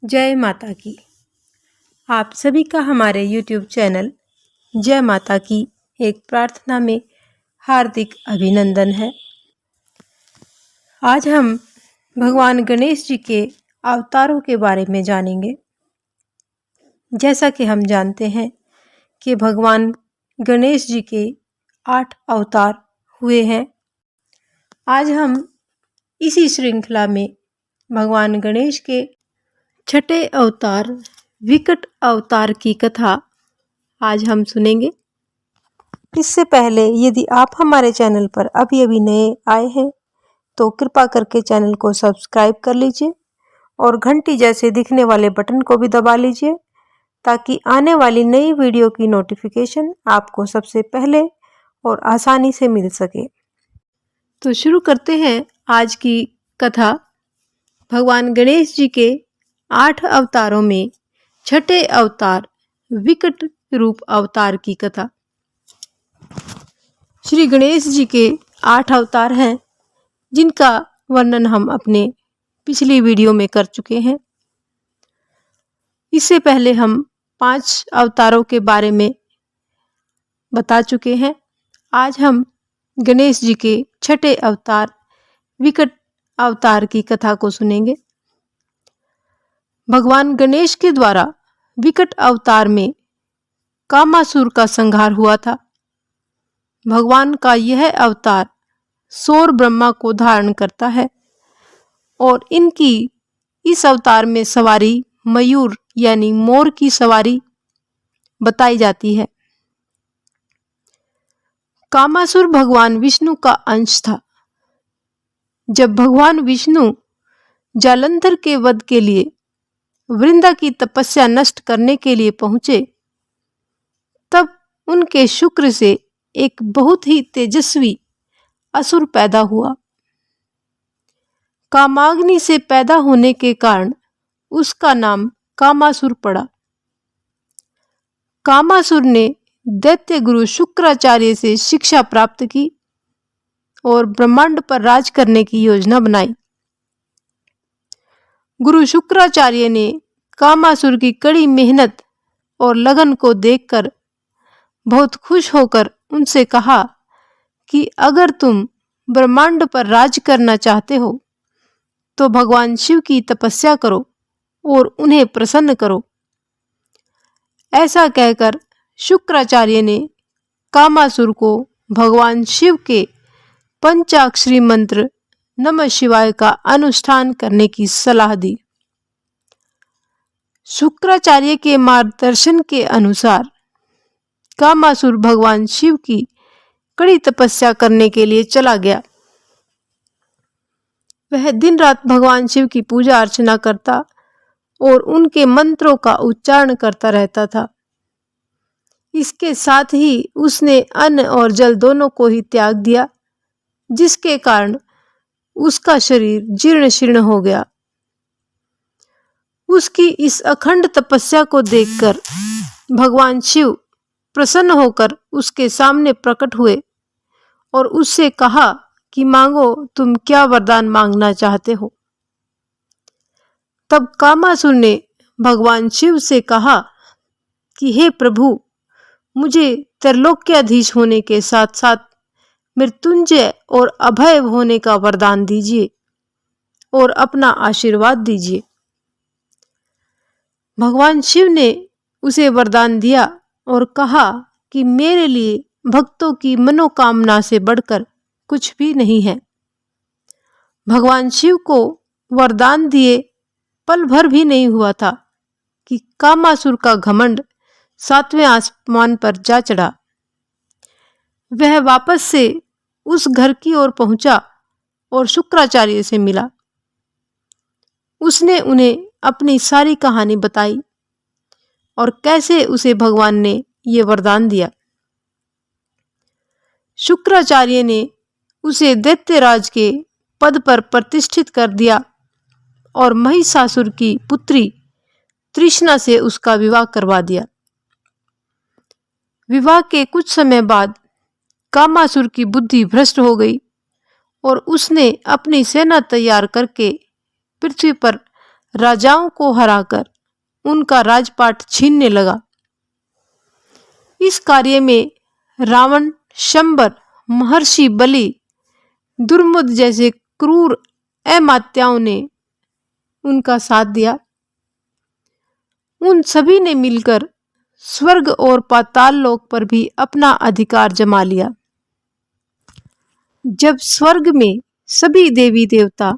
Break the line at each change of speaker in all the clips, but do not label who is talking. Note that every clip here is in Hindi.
जय माता की। आप सभी का हमारे YouTube चैनल जय माता की एक प्रार्थना में हार्दिक अभिनंदन है। आज हम भगवान गणेश जी के अवतारों के बारे में जानेंगे। जैसा कि हम जानते हैं कि भगवान गणेश जी के 8 अवतार हुए हैं। आज हम इसी श्रृंखला में भगवान गणेश के छठे अवतार विकट अवतार की कथा आज हम सुनेंगे। इससे पहले यदि आप हमारे चैनल पर अभी नए आए हैं तो कृपा करके चैनल को सब्सक्राइब कर लीजिए और घंटी जैसे दिखने वाले बटन को भी दबा लीजिए ताकि आने वाली नई वीडियो की नोटिफिकेशन आपको सबसे पहले और आसानी से मिल सके। तो शुरू करते हैं आज की कथा। भगवान गणेश जी के 8 अवतारों में छठे अवतार विकट रूप अवतार की कथा। श्री गणेश जी के 8 अवतार हैं जिनका वर्णन हम अपने पिछली वीडियो में कर चुके हैं। इससे पहले हम 5 अवतारों के बारे में बता चुके हैं। आज हम गणेश जी के छठे अवतार विकट अवतार की कथा को सुनेंगे। भगवान गणेश के द्वारा विकट अवतार में कामासुर का संहार हुआ था। भगवान का यह अवतार सौर ब्रह्मा को धारण करता है और इनकी इस अवतार में सवारी मयूर यानी मोर की सवारी बताई जाती है। कामासुर भगवान विष्णु का अंश था। जब भगवान विष्णु जालंधर के वध के लिए वृंदा की तपस्या नष्ट करने के लिए पहुंचे तब उनके शुक्र से एक बहुत ही तेजस्वी असुर पैदा हुआ। कामाग्नि से पैदा होने के कारण उसका नाम कामासुर पड़ा। कामासुर ने दैत्य गुरु शुक्राचार्य से शिक्षा प्राप्त की और ब्रह्मांड पर राज करने की योजना बनाई। गुरु शुक्राचार्य ने कामासुर की कड़ी मेहनत और लगन को देखकर बहुत खुश होकर उनसे कहा कि अगर तुम ब्रह्मांड पर राज करना चाहते हो तो भगवान शिव की तपस्या करो और उन्हें प्रसन्न करो। ऐसा कहकर शुक्राचार्य ने कामासुर को भगवान शिव के पंचाक्षरी मंत्र नमः शिवाय का अनुष्ठान करने की सलाह दी। शुक्राचार्य के मार्गदर्शन के अनुसार कामासुर भगवान शिव की कड़ी तपस्या करने के लिए चला गया। वह दिन रात भगवान शिव की पूजा अर्चना करता और उनके मंत्रों का उच्चारण करता रहता था। इसके साथ ही उसने अन्न और जल दोनों को ही त्याग दिया, जिसके कारण उसका शरीर जीर्ण शीर्ण हो गया। उसकी इस अखंड तपस्या को देखकर भगवान शिव प्रसन्न होकर उसके सामने प्रकट हुए और उससे कहा कि मांगो, तुम क्या वरदान मांगना चाहते हो। तब कामासुर ने भगवान शिव से कहा कि हे प्रभु, मुझे त्रैलोक्याधीश होने के साथ साथ मृत्युंजय और अभय होने का वरदान दीजिए और अपना आशीर्वाद दीजिए। भगवान शिव ने उसे वरदान दिया और कहा कि मेरे लिए भक्तों की मनोकामना से बढ़कर कुछ भी नहीं है। भगवान शिव को वरदान दिए पल भर भी नहीं हुआ था कि कामासुर का घमंड 7वें आसमान पर जा चढ़ा। वह वापस से उस घर की ओर पहुंचा और शुक्राचार्य से मिला। उसने उन्हें अपनी सारी कहानी बताई और कैसे उसे भगवान ने ये वरदान दिया। शुक्राचार्य ने उसे दैत्यराज के पद पर प्रतिष्ठित कर दिया और महिषासुर की पुत्री तृष्णा से उसका विवाह करवा दिया। विवाह के कुछ समय बाद कामासुर की बुद्धि भ्रष्ट हो गई और उसने अपनी सेना तैयार करके पृथ्वी पर राजाओं को हराकर उनका राजपाट छीनने लगा। इस कार्य में रावण, शंबर, महर्षि बलि, दुर्मुद जैसे क्रूर अमात्याओं ने उनका साथ दिया। उन सभी ने मिलकर स्वर्ग और पाताल लोक पर भी अपना अधिकार जमा लिया। जब स्वर्ग में सभी देवी देवता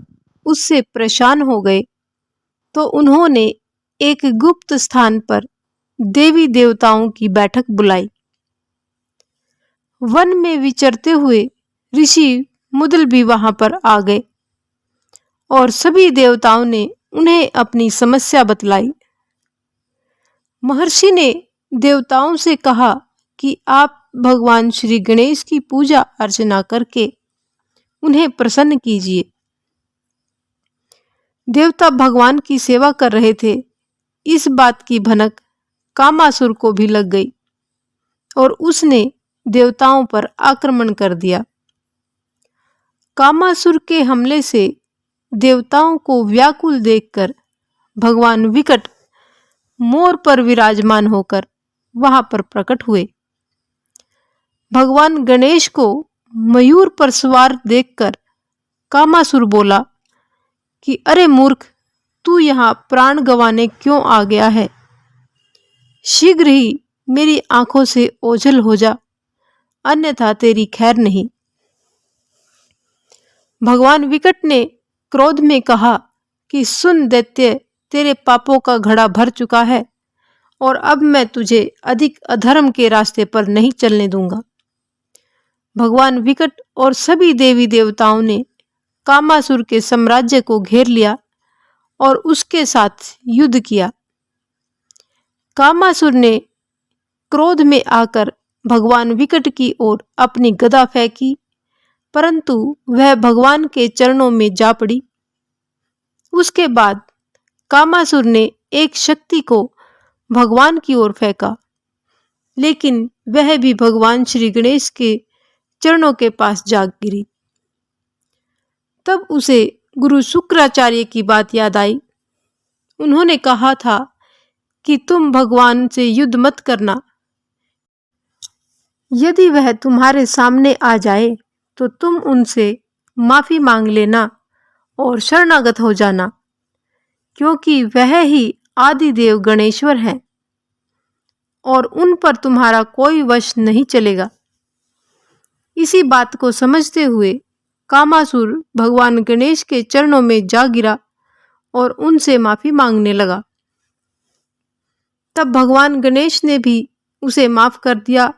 उससे परेशान हो गए तो उन्होंने एक गुप्त स्थान पर देवी देवताओं की बैठक बुलाई। वन में विचरते हुए ऋषि मुदल भी वहां पर आ गए और सभी देवताओं ने उन्हें अपनी समस्या बतलाई। महर्षि ने देवताओं से कहा कि आप भगवान श्री गणेश की पूजा अर्चना करके उन्हें प्रसन्न कीजिए। देवता भगवान की सेवा कर रहे थे। इस बात की भनक कामासुर को भी लग गई और उसने देवताओं पर आक्रमण कर दिया। कामासुर के हमले से देवताओं को व्याकुल देखकर भगवान विकट मोर पर विराजमान होकर वहां पर प्रकट हुए। भगवान गणेश को मयूर पर सवार देखकर कामासुर बोला कि अरे मूर्ख, तू यहाँ प्राण गंवाने क्यों आ गया है? शीघ्र ही मेरी आंखों से ओझल हो जा, अन्यथा तेरी खैर नहीं। भगवान विकट ने क्रोध में कहा कि सुन दैत्य, तेरे पापों का घड़ा भर चुका है और अब मैं तुझे अधिक अधर्म के रास्ते पर नहीं चलने दूंगा। भगवान विकट और सभी देवी देवताओं ने कामासुर के साम्राज्य को घेर लिया और उसके साथ युद्ध किया। कामासुर ने क्रोध में आकर भगवान विकट की ओर अपनी गदा फेंकी, परंतु वह भगवान के चरणों में जा पड़ी। उसके बाद कामासुर ने एक शक्ति को भगवान की ओर फेंका, लेकिन वह भी भगवान श्री गणेश के चरणों के पास जा गिरी। तब उसे गुरु शुक्राचार्य की बात याद आई। उन्होंने कहा था कि तुम भगवान से युद्ध मत करना। यदि वह तुम्हारे सामने आ जाए तो तुम उनसे माफी मांग लेना और शरणागत हो जाना, क्योंकि वह ही आदिदेव गणेश्वर हैं और उन पर तुम्हारा कोई वश नहीं चलेगा। इसी बात को समझते हुए कामासुर भगवान गणेश के चरणों में जा गिरा और उनसे माफी मांगने लगा। तब भगवान गणेश ने भी उसे माफ कर दिया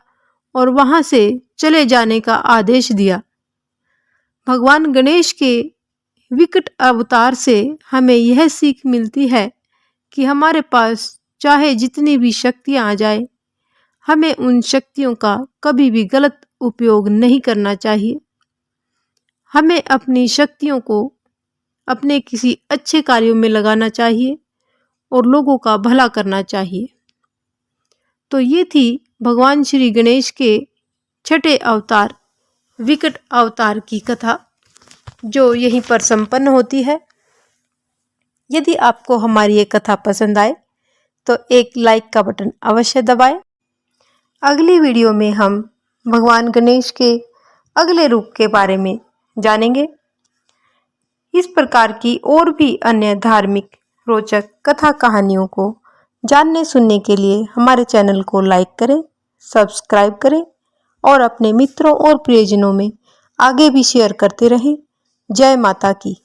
और वहां से चले जाने का आदेश दिया। भगवान गणेश के विकट अवतार से हमें यह सीख मिलती है कि हमारे पास चाहे जितनी भी शक्तियां आ जाए, हमें उन शक्तियों का कभी भी गलत उपयोग नहीं करना चाहिए। हमें अपनी शक्तियों को अपने किसी अच्छे कार्यों में लगाना चाहिए और लोगों का भला करना चाहिए। तो ये थी भगवान श्री गणेश के छठे अवतार विकट अवतार की कथा, जो यहीं पर संपन्न होती है। यदि आपको हमारी ये कथा पसंद आए तो एक लाइक का बटन अवश्य दबाएं। अगली वीडियो में हम भगवान गणेश के अगले रूप के बारे में जानेंगे। इस प्रकार की और भी अन्य धार्मिक रोचक कथा कहानियों को जानने सुनने के लिए हमारे चैनल को लाइक करें, सब्सक्राइब करें और अपने मित्रों और प्रियजनों में आगे भी शेयर करते रहें। जय माता की।